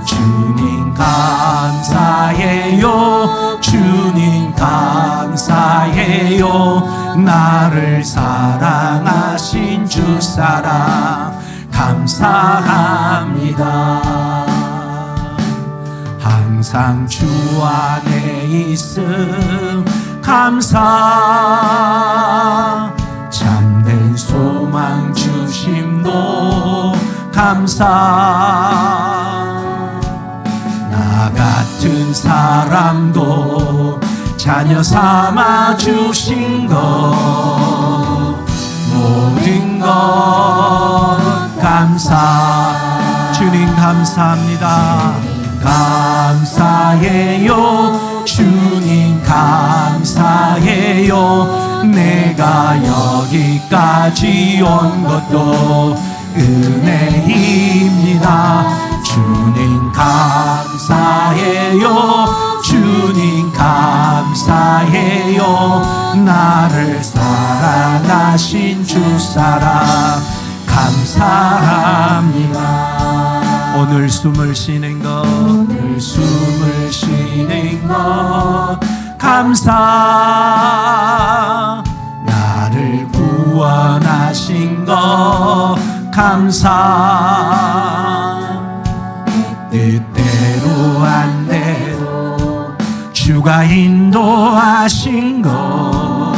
주님 감사해요, 주님 감사해요, 나를 사랑하신 주 사랑 감사합니다. 항상 주 안에 있음 감사, 참된 소망 주심도 감사, 나 같은 사람도 자녀 삼아 주신 것 모든 것 감사. 주님 감사합니다. 감사해요, 주님 감사해요, 내가 여기까지 온 것도 은혜입니다. 주님 감사해요, 주님 감사해요, 나를 사랑하신 주 사랑 감사합니다. 오늘 숨을 쉬는 것, 오늘 숨을 쉬는 것 감사, 나를 구원하신 하신 것 감사. 뜻대로 안 돼도 주가 인도하신 것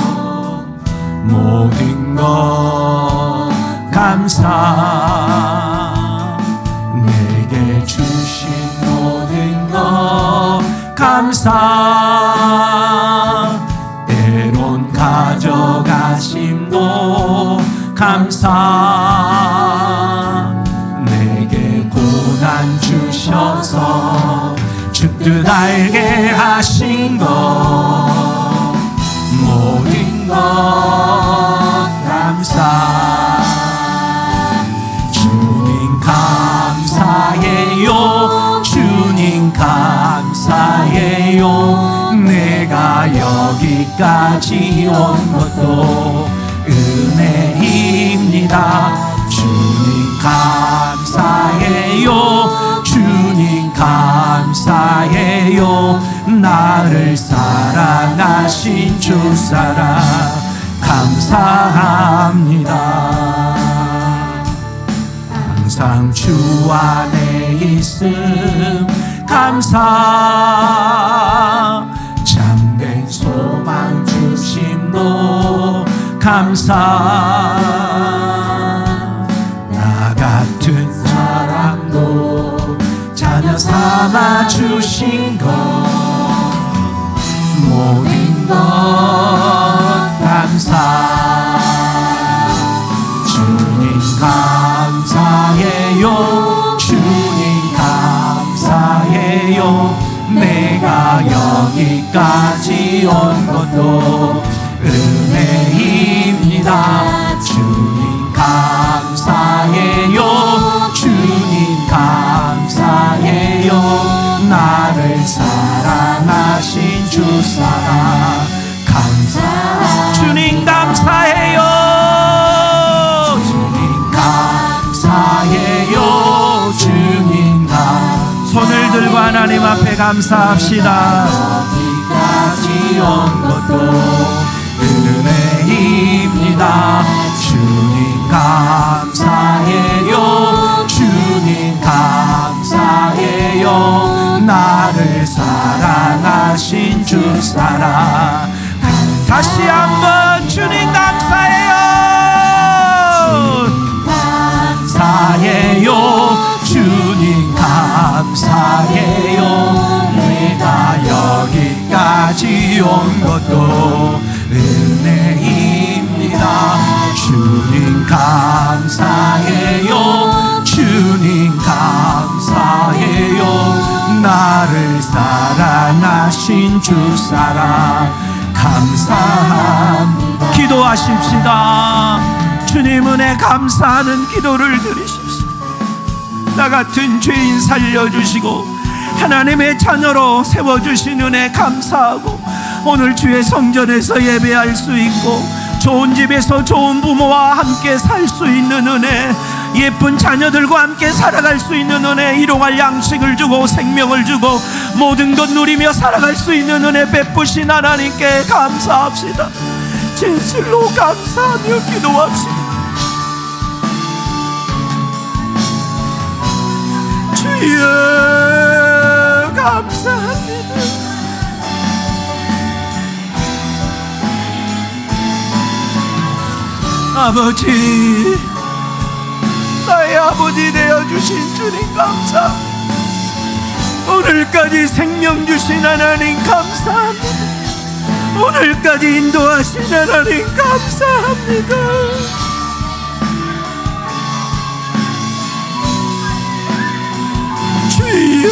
모든 것 감사. 내게 주신 모든 것 감사. 때론 가져가심도 감사. 내게 고난 주셔서 주 뜻 알게 하신 것 모든 것 감사. 주님 감사해요. 주님 감사해요. 내가 여기까지 온 것도 은혜입니다. 주님 감사해요. 주님 감사해요. 나를 사랑하신 주사랑 감사합니다. 항상 주 안에 있음 감사. 참된 소망 주심도 감사. 나 같은 사람도 자녀 삼아 주신 것 모든 것 감사. 주님 감사해요. 주님 감사해요. 내가 여기까지 온 것도 은혜입니다. 주님 감사해요. 주님 감사해요. 나를 사랑하신 주사랑 감사. 주님 감사해요. 주님 감사해요. 주님 손을 들고 하나님 앞에 감사합시다. 여기까지 온 것도 은혜입니다. 주님 감사해요. 주님 감사해요. 나를 사랑하신 주사랑 다시 한번 주님 감사해요. 감사해요. 주님 감사해요. 내가 여기까지 온 것도 은혜입니다. 주님 감사해요. 주님 감사해요. 나를 사랑하신 주사랑 감사합니다. 기도하십시다. 주님 은혜 감사하는 기도를 드리십시오. 나 같은 죄인 살려주시고 하나님의 자녀로 세워주신 은혜 감사하고 오늘 주의 성전에서 예배할 수 있고 좋은 집에서 좋은 부모와 함께 살 수 있는 은혜, 예쁜 자녀들과 함께 살아갈 수 있는 은혜, 일용할 양식을 주고 생명을 주고 모든 것 누리며 살아갈 수 있는 은혜 베푸신 하나님께 감사합시다. 진실로 감사하며 기도합시다. 주여 감사합니다. 아버지, 나의 아버지 되어주신 주님 감사. 오늘까지 생명 주신 하나님 감사합니다. 오늘까지 인도하신 하나님 감사합니다. 주여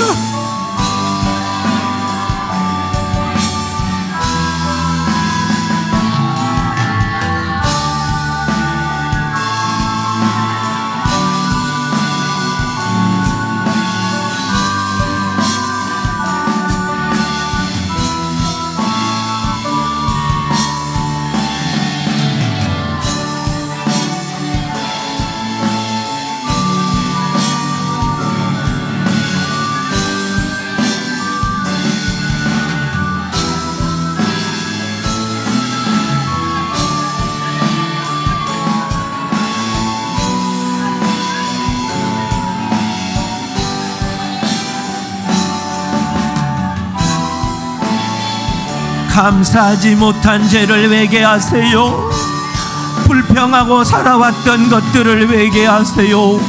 감사하지 못한 죄를 회개하세요. 불평하고 살아왔던 것들을 회개하세요.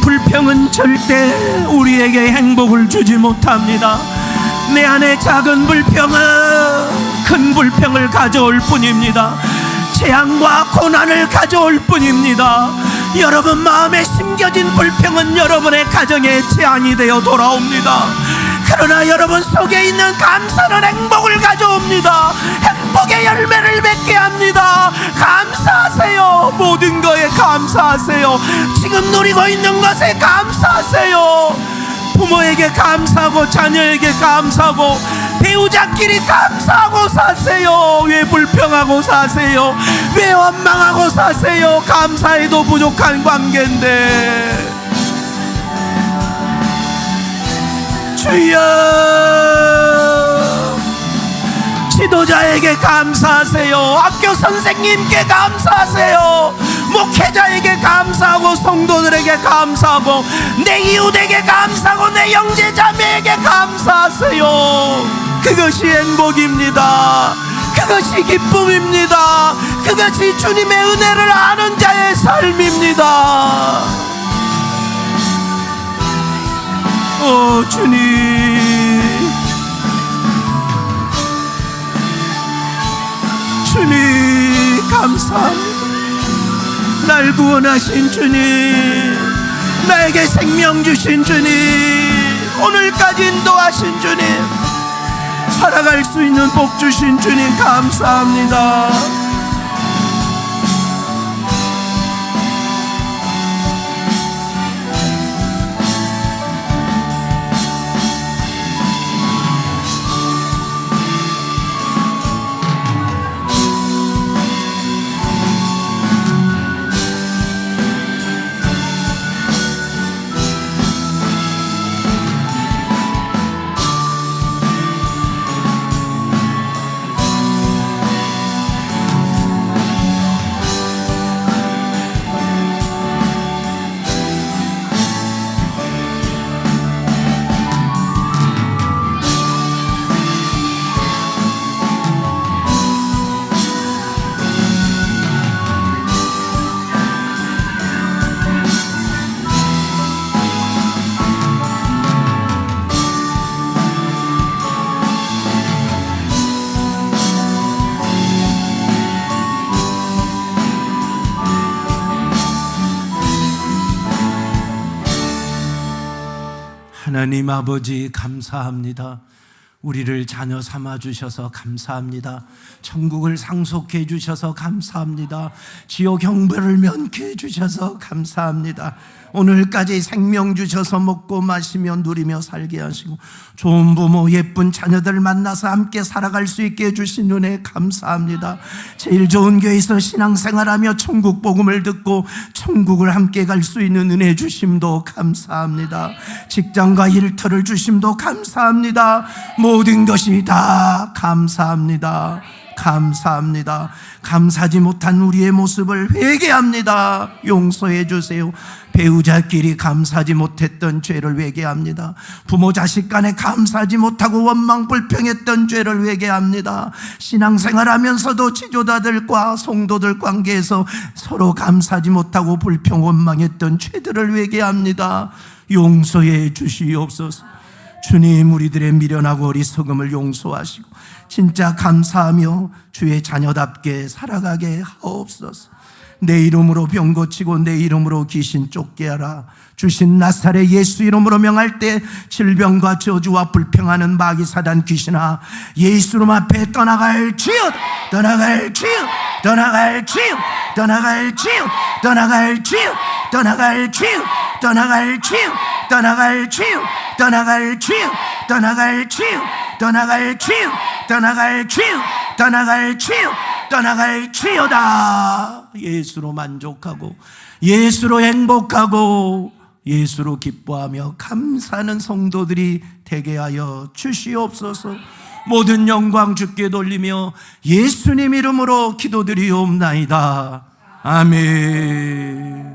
불평은 절대 우리에게 행복을 주지 못합니다. 내 안에 작은 불평은 큰 불평을 가져올 뿐입니다. 재앙과 고난을 가져올 뿐입니다. 여러분 마음에 심겨진 불평은 여러분의 가정에 재앙이 되어 돌아옵니다. 그러나 여러분 속에 있는 감사는 행복을 가져옵니다. 행복의 열매를 맺게 합니다. 감사하세요. 모든 것에 감사하세요. 지금 누리고 있는 것에 감사하세요. 부모에게 감사하고 자녀에게 감사하고 배우자끼리 감사하고 사세요. 왜 불평하고 사세요? 왜 원망하고 사세요? 감사해도 부족한 관계인데. 주여, 지도자에게 감사하세요. 학교 선생님께 감사하세요. 목회자에게 감사하고 성도들에게 감사하고 내 이웃에게 감사하고 내 형제자매에게 감사하세요. 그것이 행복입니다. 그것이 기쁨입니다. 그것이 주님의 은혜를 아는 자의 삶입니다. 오 주님, 주님 감사합니다. 날 구원하신 주님, 나에게 생명 주신 주님, 오늘까지 인도하신 주님, 살아갈 수 있는 복 주신 주님 감사합니다. 하나님 아버지 감사합니다. 우리를 자녀 삼아 주셔서 감사합니다. 천국을 상속해 주셔서 감사합니다. 지옥 형벌을 면케해 주셔서 감사합니다. 오늘까지 생명 주셔서 먹고 마시며 누리며 살게 하시고 좋은 부모 예쁜 자녀들 만나서 함께 살아갈 수 있게 해주신 은혜 감사합니다. 제일 좋은 교회에서 신앙생활하며 천국 복음을 듣고 천국을 함께 갈 수 있는 은혜 주심도 감사합니다. 직장과 일터를 주심도 감사합니다. 모든 것이 다 감사합니다. 감사합니다. 감사하지 못한 우리의 모습을 회개합니다. 용서해 주세요. 배우자끼리 감사하지 못했던 죄를 회개합니다. 부모 자식 간에 감사하지 못하고 원망 불평했던 죄를 회개합니다. 신앙생활하면서도 지도자들과 성도들 관계에서 서로 감사하지 못하고 불평 원망했던 죄들을 회개합니다. 용서해 주시옵소서. 주님, 우리들의 미련하고 어리석음을 용서하시고 진짜 감사하며 주의 자녀답게 살아가게 하옵소서. 내 이름으로 병 고치고 내 이름으로 귀신 쫓게 하라. 주신 나사렛 예수 이름으로 명할 때 질병과 저주와 불평하는 마귀 사단 귀신아, 예수 이름 앞에 떠나갈지어다. 떠나갈지어다. 떠나갈지어다. 떠나갈지어다. 떠나갈지어다. 떠나갈지어다. 떠나갈지어다. 떠나갈지어다. 떠나갈지어다. 떠나갈지어다. 떠나갈지어다. 떠나갈지어다. 떠나갈지어다. 떠나갈지어다. 예수로 만족하고 예수로 행복하고 예수로 기뻐하며 감사하는 성도들이 되게 하여 주시옵소서. 모든 영광 주께 돌리며 예수님 이름으로 기도드리옵나이다. 아멘.